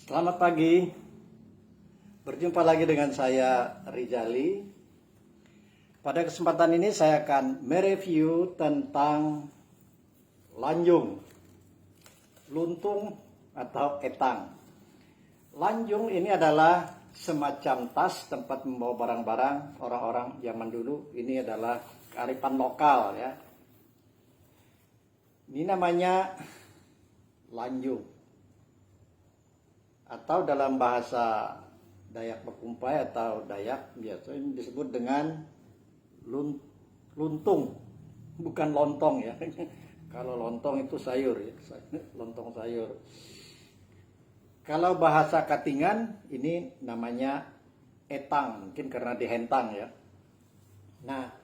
Selamat pagi, berjumpa lagi dengan saya Rizali. Pada kesempatan ini saya akan mereview tentang lanjung, luntung atau etang. Lanjung ini adalah semacam tas tempat membawa barang-barang orang-orang zaman dulu. Ini adalah kearifan lokal ya. Ini namanya lanjung. Atau dalam bahasa Dayak Bekumpai atau Dayak biasanya disebut dengan luntung, bukan lontong ya. Kalau lontong itu sayur ya, lontong sayur. Kalau bahasa Katingan ini namanya etang, mungkin karena dihentang ya. Nah,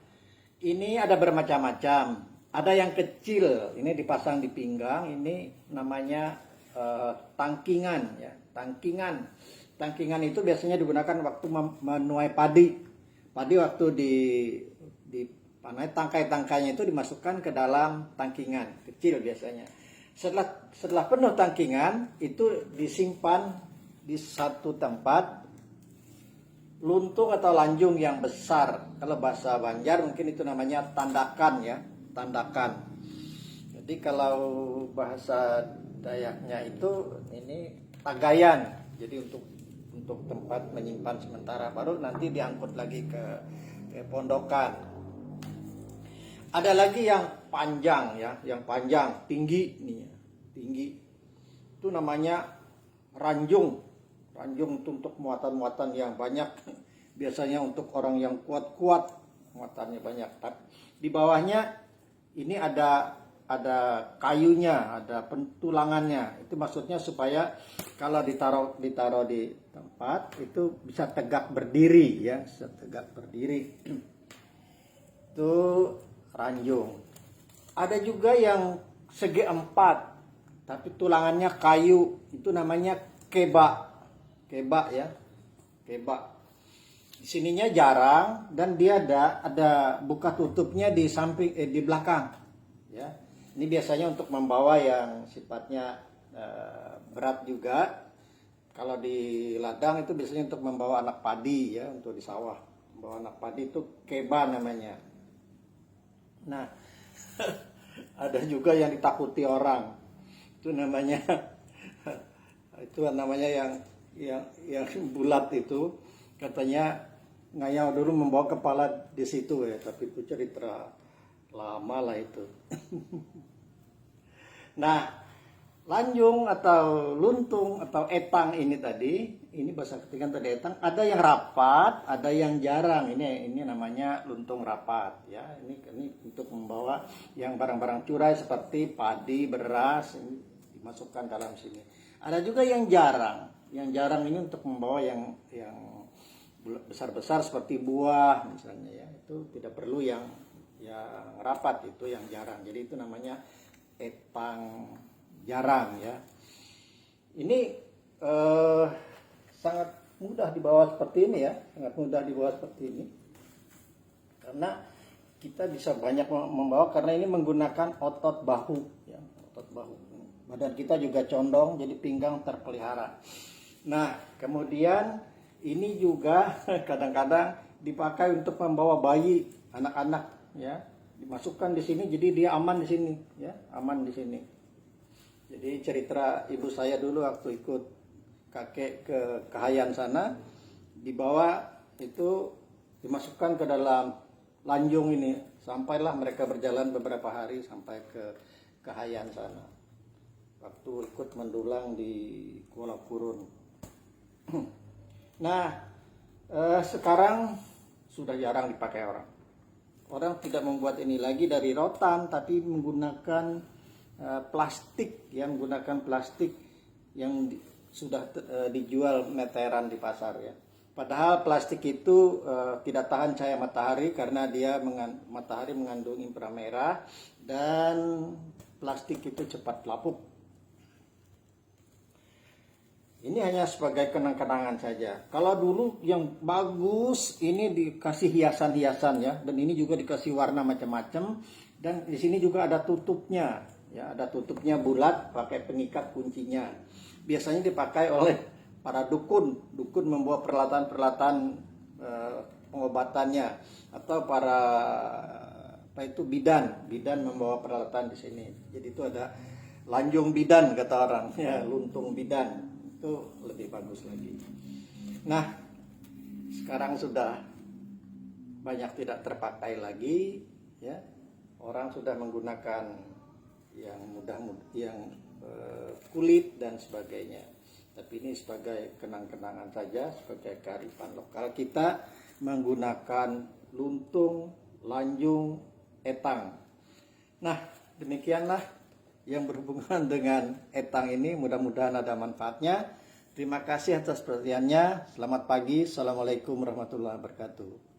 ini ada bermacam-macam. Ada yang kecil, ini dipasang di pinggang, ini namanya tangkingan ya. Tangkingan itu biasanya digunakan waktu menuai padi. Padi waktu dipanai, tangkai-tangkainya itu dimasukkan ke dalam tangkingan kecil biasanya. Setelah penuh tangkingan itu disimpan di satu tempat. Luntung atau lanjung yang besar, kalau bahasa Banjar mungkin itu namanya tandakan ya, tandakan. Jadi kalau bahasa Dayaknya itu ini tagayan. Jadi untuk tempat menyimpan sementara, baru nanti diangkut lagi ke pondokan. Ada lagi yang panjang ya, yang panjang, tinggi nih, tinggi. Itu namanya ranjung. Ranjung itu untuk muatan-muatan yang banyak. Biasanya untuk orang yang kuat-kuat, muatannya banyak. Di bawahnya ini ada kayunya, ada pentulangannya. Itu maksudnya supaya kalau ditaruh di tempat itu bisa tegak berdiri ya, bisa tegak berdiri. Itu ranjung. Ada juga yang segi empat, tapi tulangannya kayu. Itu namanya keba. Keba ya. Keba. Di sininya jarang dan dia ada buka tutupnya di samping di belakang ya. Ini biasanya untuk membawa yang sifatnya berat juga. Kalau di ladang itu biasanya untuk membawa anak padi ya, untuk di sawah. Membawa anak padi itu keba namanya. Nah, ada juga yang ditakuti orang. Itu namanya yang bulat itu, katanya ngayau dulu membawa kepala di situ ya, tapi itu cerita lama lah itu. Nah, lanjung atau luntung atau etang ini tadi, ini bahasa Katingan tadi etang, ada yang rapat, ada yang jarang. Ini namanya luntung rapat ya. Ini untuk membawa yang barang-barang curai seperti padi, beras, ini dimasukkan dalam sini. Ada juga yang jarang. Yang jarang ini untuk membawa yang besar-besar seperti buah misalnya ya. Itu tidak perlu yang rapat, itu yang jarang. Jadi itu namanya etang jarang ya. Ini sangat mudah dibawa seperti ini ya, sangat mudah dibawa seperti ini. Karena kita bisa banyak membawa karena ini menggunakan otot bahu ya, otot bahu. Badan kita juga condong, jadi pinggang terpelihara. Nah, kemudian ini juga kadang-kadang dipakai untuk membawa bayi, anak-anak ya, dimasukkan di sini jadi dia aman di sini ya, aman di sini. Jadi cerita ibu saya dulu waktu ikut kakek ke Kahayan sana, dibawa itu dimasukkan ke dalam lanjung ini, sampailah mereka berjalan beberapa hari sampai ke Kahayan sana. Waktu ikut mendulang di Kuala Purun. Nah, sekarang sudah jarang dipakai orang. Orang tidak membuat ini lagi dari rotan, tapi menggunakan plastik, yang sudah dijual meteran di pasar ya. Padahal plastik itu tidak tahan cahaya matahari karena matahari mengandung inframerah dan plastik itu cepat lapuk. Ini hanya sebagai kenang-kenangan saja. Kalau dulu yang bagus ini dikasih hiasan-hiasan ya, dan ini juga dikasih warna macam-macam, dan di sini juga ada tutupnya Ya, ada tutupnya bulat, pakai pengikat kuncinya. Biasanya dipakai oleh para dukun. Dukun membawa peralatan-peralatan pengobatannya, atau para apa itu bidan membawa peralatan di sini. Jadi itu ada lanjung bidan kata orang, ya, luntung bidan. Itu lebih bagus lagi. Nah, sekarang sudah banyak tidak terpakai lagi, ya. Orang sudah menggunakan yang kulit dan sebagainya. Tapi ini sebagai kenang-kenangan saja, sebagai kearifan lokal kita menggunakan luntung, lanjung, etang. Nah, demikianlah yang berhubungan dengan etang ini. Mudah-mudahan ada manfaatnya. Terima kasih atas perhatiannya. Selamat pagi. Assalamualaikum warahmatullahi wabarakatuh.